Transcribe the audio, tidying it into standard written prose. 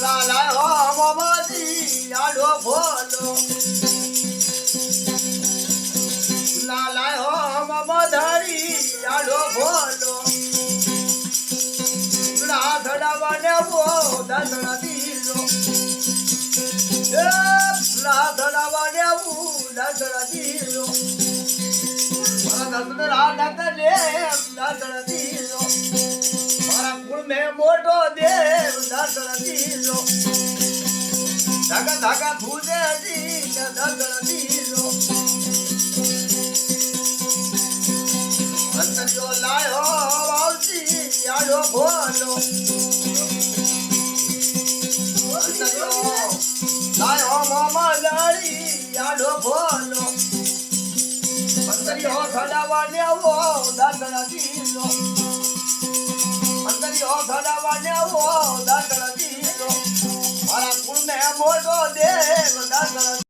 લાલા હો મમતી આડો ભોલો લાલા હો મમધારી આડો ભોલો રાધડાવાને વો દાદડા દીલો રાધડાવાને વો દાદડા દીલો મારા દર્દ રાધા કરે દાદડા દીલો મારા કુળ મે મોટો દેવ દાદડા દીલો ધાગા ધાગા ધૂજે દી દાદડા દીલો અંતર્યો લાયો આવતી આડો ભોલો લાયો મામા લાડી આડો ભોલો અંતર્યો ખડાવાને આવો દાદડા દીલો અંતર્યો ખડાવાને આવો દાદડા દીલો મારા કુળને મોટો દેવ દાદડા